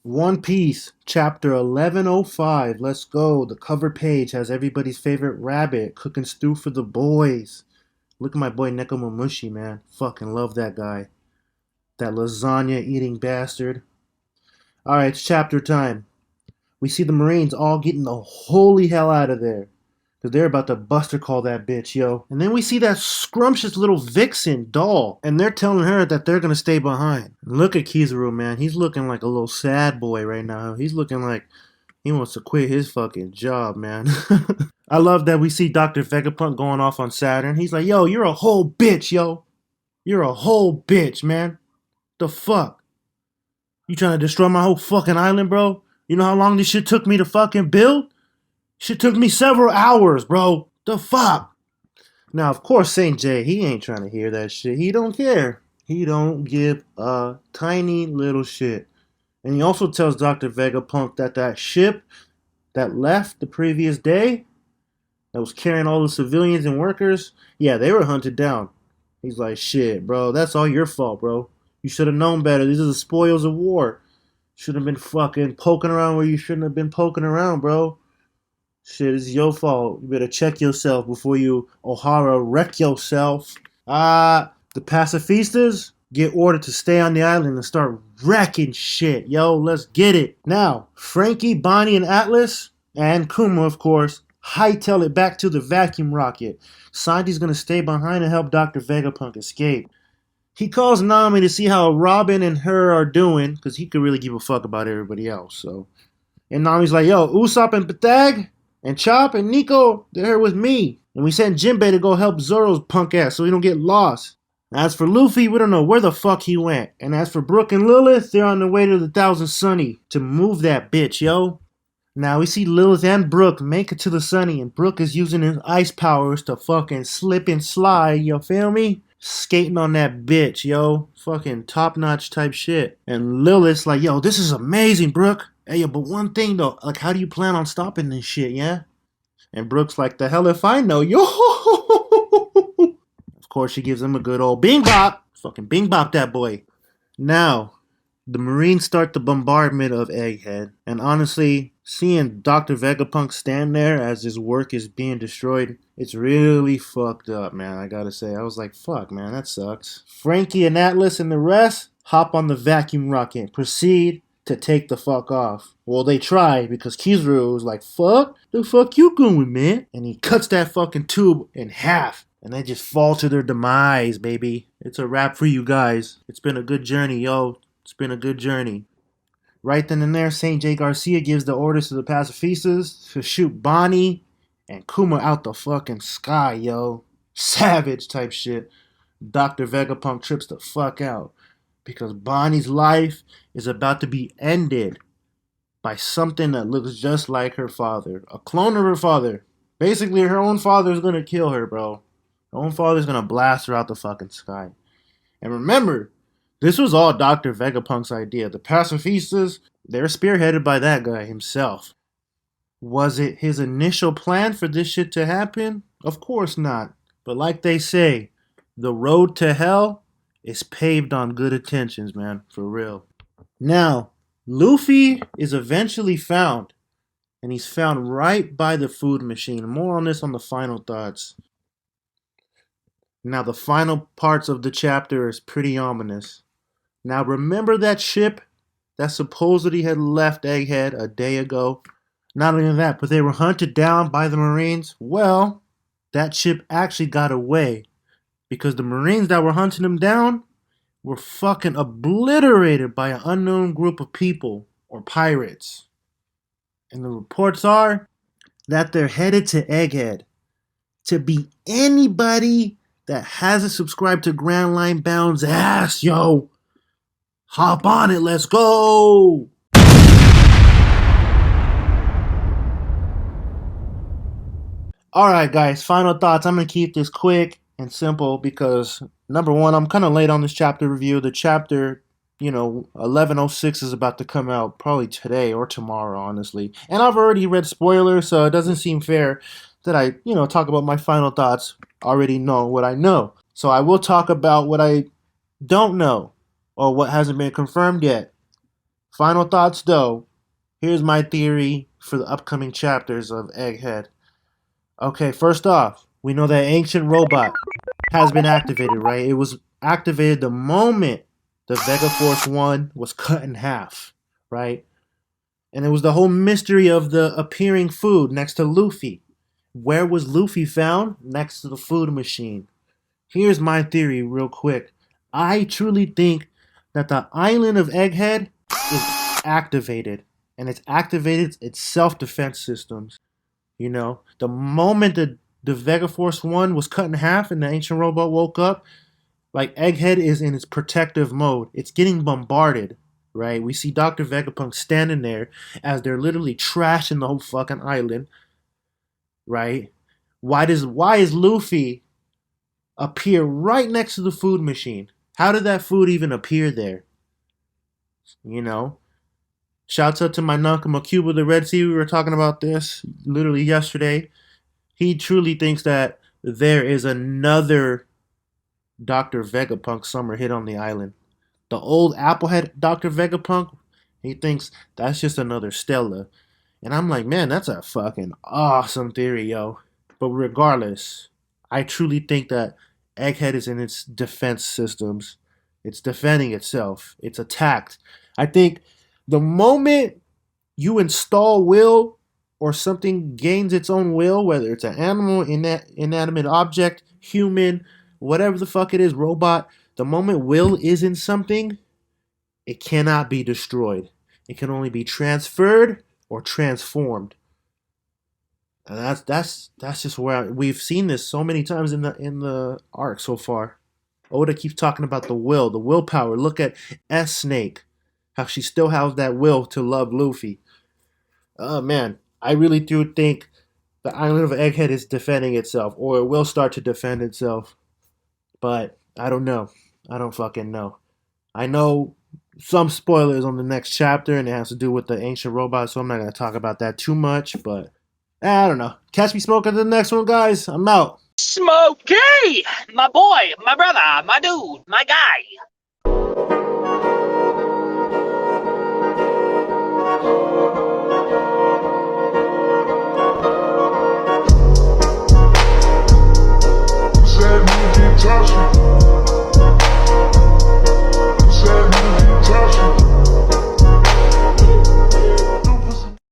One Piece, chapter 1105. Let's go. The cover page has everybody's favorite rabbit cooking stew for the boys. Look at my boy Nekomamushi, man. Fucking love that guy. That lasagna eating bastard. Alright, it's chapter time. We see the Marines all getting the holy hell out of there. Because they're about to buster call that bitch, yo. And then we see that scrumptious little vixen doll. And they're telling her that they're going to stay behind. Look at Kizaru, man. He's looking like a little sad boy right now. He's looking like he wants to quit his fucking job, man. I love that we see Dr. Vegapunk going off on Saturn. He's like, yo, you're a whole bitch, yo. You're a whole bitch, man. The fuck? You trying to destroy my whole fucking island, bro? You know how long this shit took me to fucking build? Shit took me several hours, bro. The fuck? Now, of course, Saint J, he ain't trying to hear that shit. He don't care. He don't give a tiny little shit. And he also tells Dr. Vegapunk that that ship that left the previous day, that was carrying all the civilians and workers, yeah, they were hunted down. He's like, shit, bro, that's all your fault, bro. You should have known better. These are the spoils of war. Should have been fucking poking around where you shouldn't have been poking around, bro. Shit, it's your fault. You better check yourself before you O'Hara wreck yourself. The pacifistas get ordered to stay on the island and start wrecking shit. Yo, let's get it. Now, Frankie, Bonnie, and Atlas, and Kuma, of course, hightail it back to the vacuum rocket. Sanji's gonna stay behind and help Dr. Vegapunk escape. He calls Nami to see how Robin and her are doing, because he could really give a fuck about everybody else. So, and Nami's like, yo, Usopp and Patag and Chop and Nico, they're here with me. And we sent Jinbei to go help Zoro's punk ass so he don't get lost. As for Luffy, we don't know where the fuck he went. And as for Brook and Lilith, they're on their way to the Thousand Sunny to move that bitch, yo. Now we see Lilith and Brook make it to the Sunny, and Brook is using his ice powers to fucking slip and slide, you feel me? Skating on that bitch, yo. Fucking top-notch type shit. And Lilith's like, yo, this is amazing, Brook. Hey, yo, but one thing though, like, how do you plan on stopping this shit, yeah? And Brook's like, the hell if I know, yo. Of course, she gives him a good old bing bop. Fucking bing bop that boy. Now, the Marines start the bombardment of Egghead. And honestly, seeing Dr. Vegapunk stand there as his work is being destroyed, it's really fucked up, man, I gotta say. I was like, fuck, man, that sucks. Frankie and Atlas and the rest hop on the vacuum rocket and proceed to take the fuck off. Well, they try because Kizaru was like, fuck? The fuck you going, man? And he cuts that fucking tube in half. And they just fall to their demise, baby. It's a wrap for you guys. It's been a good journey, yo. It's been a good journey. Right then and there, St. J. Garcia gives the orders to the pacifistas to shoot Bonnie and Kuma out the fucking sky, yo. Savage type shit. Dr. Vegapunk trips the fuck out because Bonnie's life is about to be ended by something that looks just like her father. A clone of her father. Basically, her own father is gonna kill her, bro. Her own father's gonna blast her out the fucking sky. And remember, this was all Dr. Vegapunk's idea. The pacifistas, they're spearheaded by that guy himself. Was it his initial plan for this shit to happen? Of course not. But like they say, the road to hell is paved on good intentions, man. For real. Now, Luffy is eventually found. And he's found right by the food machine. More on this on the final thoughts. Now, the final parts of the chapter is pretty ominous. Now, remember that ship that supposedly had left Egghead a day ago? Not only that, but they were hunted down by the Marines. Well, that ship actually got away because the Marines that were hunting them down were fucking obliterated by an unknown group of people or pirates. And the reports are that they're headed to Egghead to be anybody that hasn't subscribed to Grand Line Bound's ass, yo. Hop on it, let's go! Alright guys, final thoughts. I'm going to keep this quick and simple because, number one, I'm kind of late on this chapter review. The chapter, 1106 is about to come out probably today or tomorrow, honestly. And I've already read spoilers, so it doesn't seem fair that I, talk about my final thoughts. Already know what I know. So I will talk about what I don't know or what hasn't been confirmed yet. Final thoughts, though. Here's my theory for the upcoming chapters of Egghead. Okay, first off, we know that ancient robot has been activated, right? It was activated the moment the Vega Force 1 was cut in half, right? And it was the whole mystery of the appearing food next to Luffy. Where was Luffy found? Next to the food machine. Here's my theory, real quick. I truly think that the island of Egghead is activated, and it's activated its self-defense systems. You know, the moment the Vega Force 1 was cut in half and the ancient robot woke up, like Egghead is in its protective mode. It's getting bombarded, right? We see Dr. Vegapunk standing there as they're literally trashing the whole fucking island, right? Why is Luffy appear right next to the food machine? How did that food even appear there? You know? Shouts out to my Nakama Cuba the Red Sea. We were talking about this literally yesterday. He truly thinks that there is another Dr. Vegapunk summer hit on the island. The old Applehead Dr. Vegapunk, he thinks that's just another Stella. And I'm like, man, that's a fucking awesome theory, yo. But regardless, I truly think that Egghead is in its defense systems. It's defending itself. It's attacked. I think the moment you install will or something gains its own will, whether it's an animal, inanimate object, human, whatever the fuck it is, robot, the moment will is in something, it cannot be destroyed. It can only be transferred or transformed. And that's just where we've seen this so many times in the arc so far. Oda keeps talking about the will, the willpower. Look at S Snake, how she still has that will to love Luffy. Oh man, I really do think the island of Egghead is defending itself, or it will start to defend itself. But I don't know. I don't fucking know. I know some spoilers on the next chapter, and it has to do with the ancient robot, so I'm not going to talk about that too much, but I don't know. Catch me smoking the next one, guys. I'm out. Smokey! My boy, my brother, my dude, my guy.